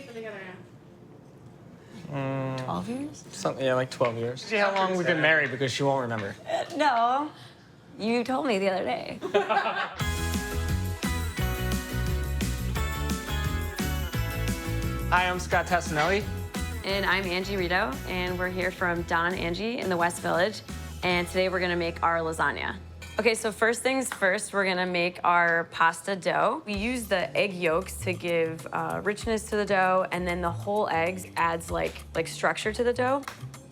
years been together now? 12 years? Something, yeah, like 12 years. See how long we've been married because she won't remember. No. You told me the other day. Hi, I'm Scott Tassinelli. And I'm Angie Rito, and we're here from Don Angie in the West Village. And today we're gonna make our lasagna. Okay, so first things first, we're gonna make our pasta dough. We use the egg yolks to give richness to the dough, and then the whole eggs adds like structure to the dough.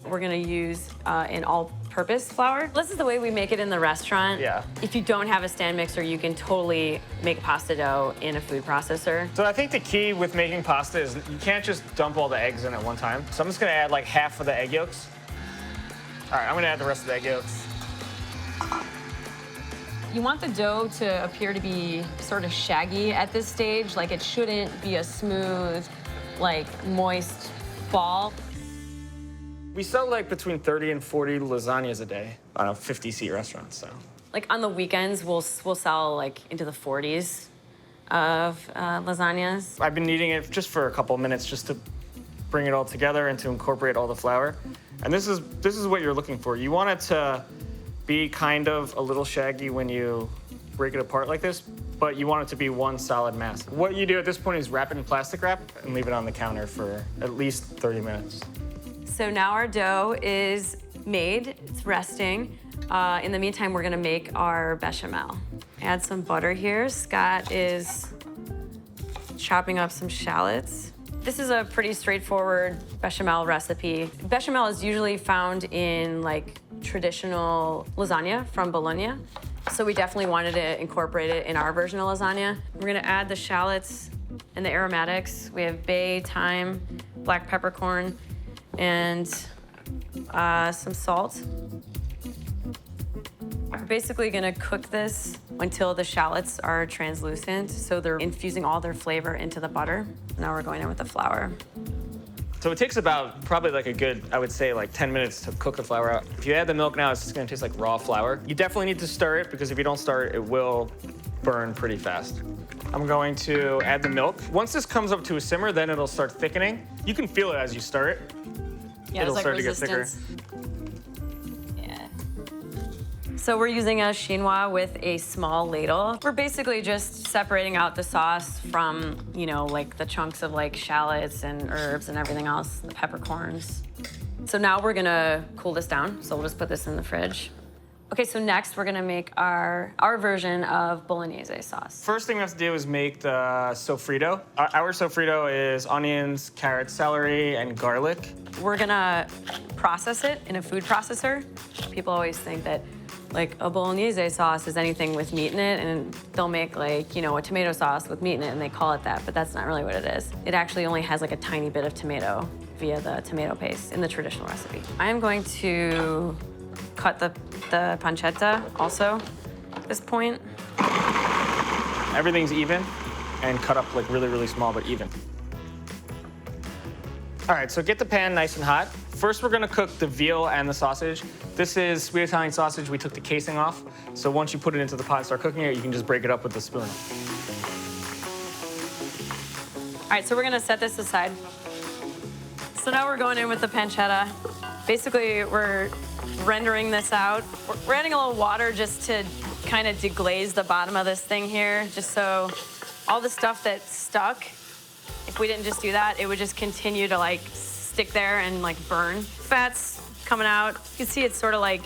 We're gonna use an all-purpose flour. This is the way we make it in the restaurant. Yeah. If you don't have a stand mixer, you can totally make pasta dough in a food processor. So I think the key with making pasta is you can't just dump all the eggs in at one time. So I'm just gonna add like half of the egg yolks. All right, I'm gonna add the rest of the egg yolks. You want the dough to appear to be sort of shaggy at this stage. Like it shouldn't be a smooth, like moist ball. We sell like between 30 and 40 lasagnas a day on a 50-seat restaurant, so. Like on the weekends, we'll sell like into the 40s of lasagnas. I've been kneading it just for a couple of minutes just to bring it all together and to incorporate all the flour. And this is what you're looking for. You want it to be kind of a little shaggy when you break it apart like this, but you want it to be one solid mass. What you do at this point is wrap it in plastic wrap and leave it on the counter for at least 30 minutes. So now our dough is made, it's resting. In the meantime, we're gonna make our bechamel. Add some butter here. Scott is chopping up some shallots. This is a pretty straightforward bechamel recipe. Bechamel is usually found in like traditional lasagna from Bologna. So we definitely wanted to incorporate it in our version of lasagna. We're gonna add the shallots and the aromatics. We have bay, thyme, black peppercorn, and some salt. We're basically gonna cook this until the shallots are translucent, so they're infusing all their flavor into the butter. Now we're going in with the flour. So it takes about probably like a good, I would say like 10 minutes to cook the flour out. If you add the milk now, it's just gonna taste like raw flour. You definitely need to stir it because if you don't stir it, it will burn pretty fast. I'm going to add the milk. Once this comes up to a simmer, then it'll start thickening. You can feel it as you stir it. Yeah, It'll like start resistance. to get thicker. Yeah. So we're using a chinois with a small ladle. We're basically just separating out the sauce from, you know, like the chunks of like shallots and herbs and everything else, the peppercorns. So now we're gonna cool this down. So we'll just put this in the fridge. Okay, so next we're gonna make our version of bolognese sauce. First thing we have to do is make the sofrito. Our sofrito is onions, carrots, celery, and garlic. We're gonna process it in a food processor. People always think that like a bolognese sauce is anything with meat in it, and they'll make like, you know, a tomato sauce with meat in it and they call it that, but that's not really what it is. It actually only has like a tiny bit of tomato via the tomato paste in the traditional recipe. I am going to cut the pancetta also at this point. Everything's even and cut up like really, really small, but even. All right, so get the pan nice and hot. First, we're gonna cook the veal and the sausage. This is sweet Italian sausage. We took the casing off. So once you put it into the pot and start cooking it, you can just break it up with the spoon. All right, so we're gonna set this aside. So now we're going in with the pancetta. Basically, we're rendering this out. We're adding a little water just to kind of deglaze the bottom of this thing here, just so all the stuff that's stuck, if we didn't just do that, it would just continue to like stick there and like burn. Fat's coming out. You can see it's sort of like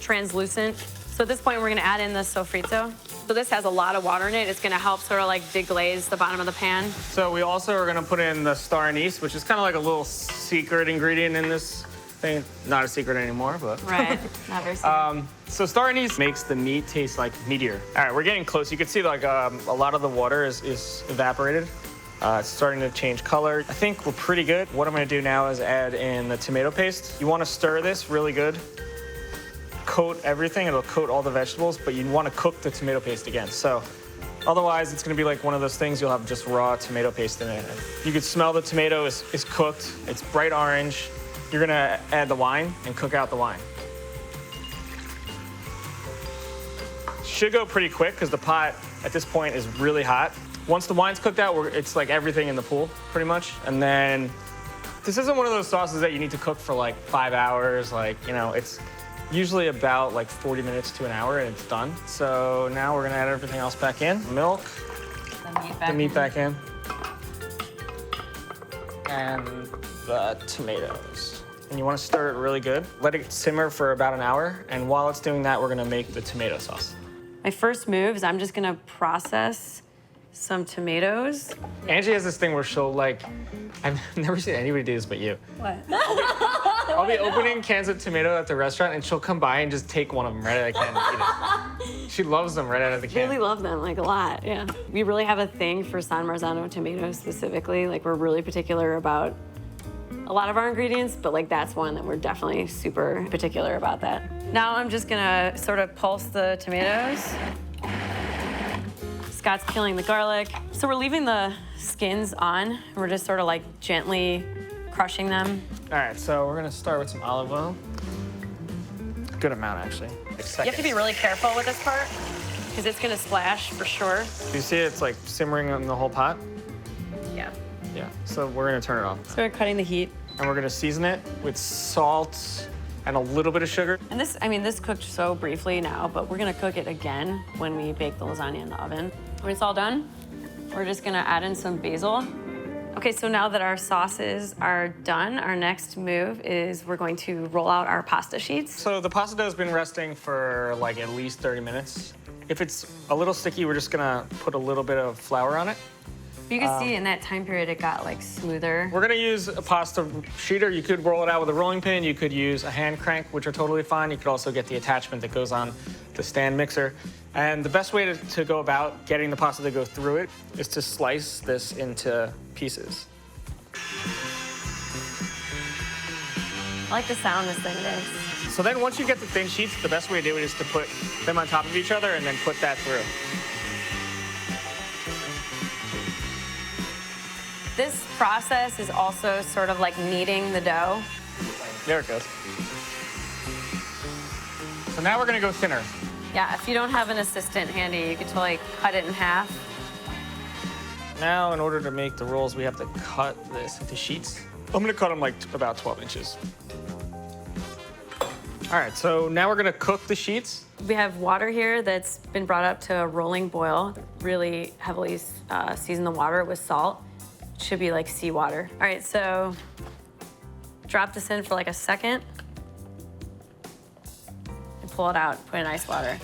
translucent. So at this point, we're gonna add in the sofrito. So this has a lot of water in it. It's gonna help sort of like deglaze the bottom of the pan. So we also are gonna put in the star anise, which is kind of like a little secret ingredient in this thing. Not a secret anymore, but. Right, not very secret. So star anise makes the meat taste like meatier. All right, we're getting close. You can see like a lot of the water is evaporated. It's starting to change color. I think we're pretty good. What I'm gonna do now is add in the tomato paste. You wanna stir this really good. Coat everything, it'll coat all the vegetables, but you wanna cook the tomato paste again. So otherwise, it's gonna be like one of those things you'll have just raw tomato paste in it. You can smell the tomato is cooked. It's bright orange. You're gonna add the wine and cook out the wine. Should go pretty quick because the pot at this point is really hot. Once the wine's cooked out, it's like everything in the pool, pretty much. And then this isn't one of those sauces that you need to cook for like 5 hours. Like, you know, it's usually about like 40 minutes to an hour and it's done. So now we're gonna add everything else back in. Milk, the meat back in. And the tomatoes. And you wanna stir it really good. Let it simmer for about an hour. And while it's doing that, we're gonna make the tomato sauce. My first move is I'm just gonna process some tomatoes. Angie has this thing where she'll like, I've never seen anybody do this but you. What? I'll be opening cans of tomato at the restaurant and she'll come by and just take one of them right out of the can and eat it. She loves them right out of the can. Really love them, like a lot, yeah. We really have a thing for San Marzano tomatoes specifically. Like we're really particular about a lot of our ingredients, but like that's one that we're definitely super particular about that. Now I'm just gonna sort of pulse the tomatoes. Scott's peeling the garlic. So we're leaving the skins on. We're just sort of like gently crushing them. All right, so we're gonna start with some olive oil. Good amount, actually. Like You have to be really careful with this part because it's gonna splash for sure. You see it's like simmering in the whole pot? Yeah. Yeah, so we're gonna turn it off. So we're cutting the heat. And we're gonna season it with salt and a little bit of sugar. And this, I mean, this cooked so briefly now, but we're gonna cook it again when we bake the lasagna in the oven. When it's all done, we're just gonna add in some basil. Okay, so now that our sauces are done, our next move is we're going to roll out our pasta sheets. So the pasta dough has been resting for like at least 30 minutes. If it's a little sticky, we're just gonna put a little bit of flour on it. You can see in that time period, it got like smoother. We're gonna use a pasta sheeter. You could roll it out with a rolling pin. You could use a hand crank, which are totally fine. You could also get the attachment that goes on the stand mixer. And the best way to go about getting the pasta to go through it is to slice this into pieces. I like the sound this thing makes. So then once you get the thin sheets, the best way to do it is to put them on top of each other and then put that through. This process is also sort of like kneading the dough. There it goes. So now we're gonna go thinner. Yeah, if you don't have an assistant handy, you could totally cut it in half. Now, in order to make the rolls, we have to cut this into sheets. I'm gonna cut them like about 12 inches. All right, so now we're gonna cook the sheets. We have water here that's been brought up to a rolling boil. Really heavily season the water with salt. It should be like seawater. All right, so drop this in for like a second. And pull it out, put it in ice water.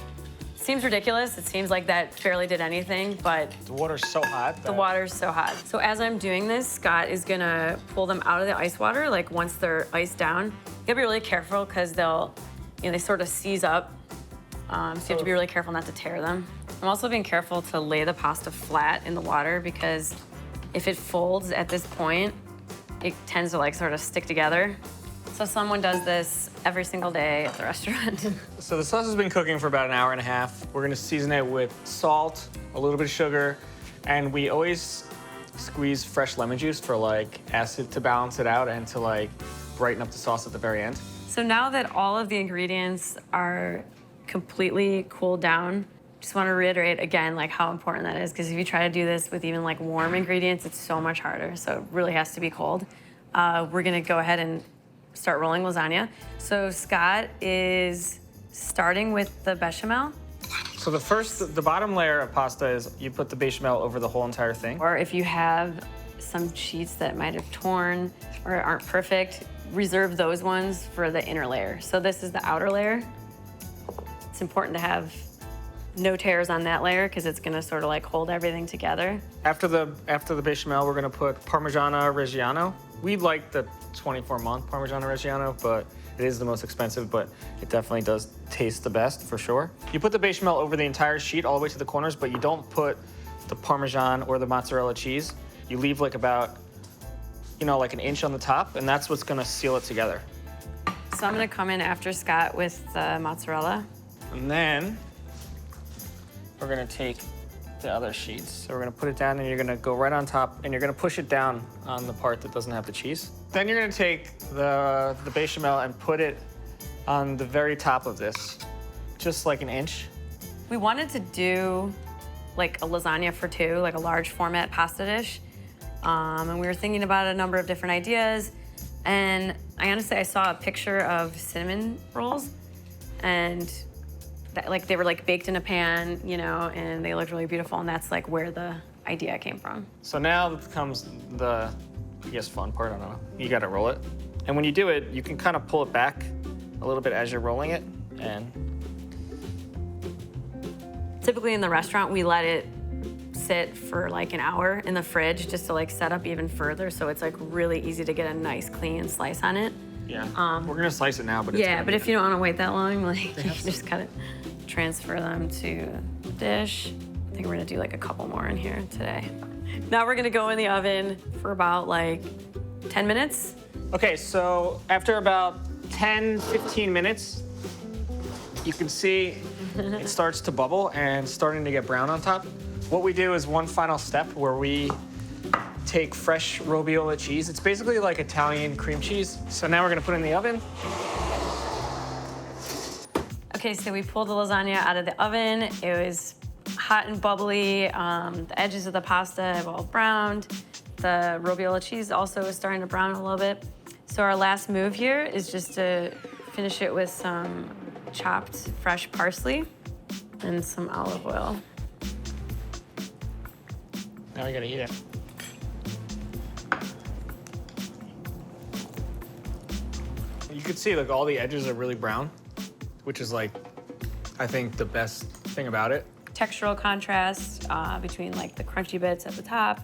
Seems ridiculous. It seems like that barely did anything, but The water's so hot. the water's so hot. So as I'm doing this, Scott is gonna pull them out of the ice water, like once they're iced down. You gotta be really careful because they'll, you know, they sort of seize up. So you have to be really careful not to tear them. I'm also being careful to lay the pasta flat in the water because if it folds at this point, it tends to like sort of stick together. So someone does this every single day at the restaurant. So the sauce has been cooking for about an hour and a half. We're gonna season it with salt, a little bit of sugar, and we always squeeze fresh lemon juice for like acid to balance it out and to like brighten up the sauce at the very end. So now that all of the ingredients are completely cooled down, just want to reiterate again like how important that is, because if you try to do this with even like warm ingredients, it's so much harder. So it really has to be cold. We're gonna go ahead and start rolling lasagna. So Scott is starting with the bechamel. So the bottom layer of pasta is you put the bechamel over the whole entire thing. Or if you have some sheets that might have torn or aren't perfect, reserve those ones for the inner layer. So this is the outer layer. It's important to have no tears on that layer because it's gonna sort of like hold everything together. After the bechamel, we're gonna put Parmigiano Reggiano. We like the 24-month Parmigiano Reggiano, but it is the most expensive, but it definitely does taste the best for sure. You put the bechamel over the entire sheet all the way to the corners, but you don't put the Parmesan or the mozzarella cheese. You leave like about, you know, like an inch on the top, and that's what's gonna seal it together. So I'm gonna come in after Scott with the mozzarella. And then we're gonna take the other sheets. So we're gonna put it down and you're gonna go right on top and you're gonna push it down on the part that doesn't have the cheese. Then you're gonna take the bechamel and put it on the very top of this, just like an inch. We wanted to do like a lasagna for two, like a large format pasta dish. And we were thinking about a number of different ideas. And I saw a picture of cinnamon rolls, and that, like, they were like baked in a pan, you know, and they looked really beautiful. And that's like where the idea came from. So now comes the, I guess, fun part. I don't know. You got to roll it, and when you do it, you can kind of pull it back a little bit as you're rolling it, and typically in the restaurant, we let it sit for like an hour in the fridge just to like set up even further, so it's like really easy to get a nice clean slice on it. yeah, we're gonna slice it now, but it's Yeah, but if you don't want to wait that long, like you can some. just cut it, transfer them to the dish. I think we're gonna do like a couple more in here today. Now we're gonna go in the oven for about like 10 minutes. Okay, so after about 10, 15 minutes, you can see it starts to bubble and starting to get brown on top. What we do is one final step where we take fresh robiola cheese. It's basically like Italian cream cheese. So now we're gonna put it in the oven. Okay, so we pulled the lasagna out of the oven. It was hot and bubbly. The edges of the pasta have all browned. The robiola cheese also is starting to brown a little bit. So our last move here is just to finish it with some chopped fresh parsley and some olive oil. Now we gotta eat it. You can see like all the edges are really brown, which is like, I think the best thing about it. Textural contrast between like the crunchy bits at the top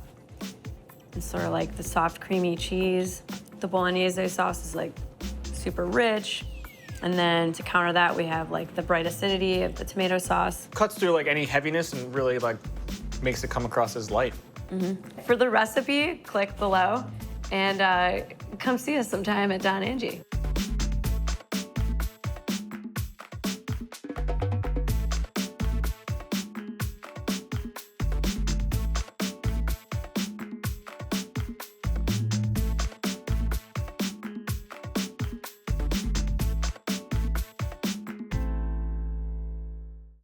and sort of like the soft creamy cheese. The bolognese sauce is like super rich. And then to counter that, we have like the bright acidity of the tomato sauce. Cuts through like any heaviness and really like makes it come across as light. For the recipe, click below and come see us sometime at Don Angie.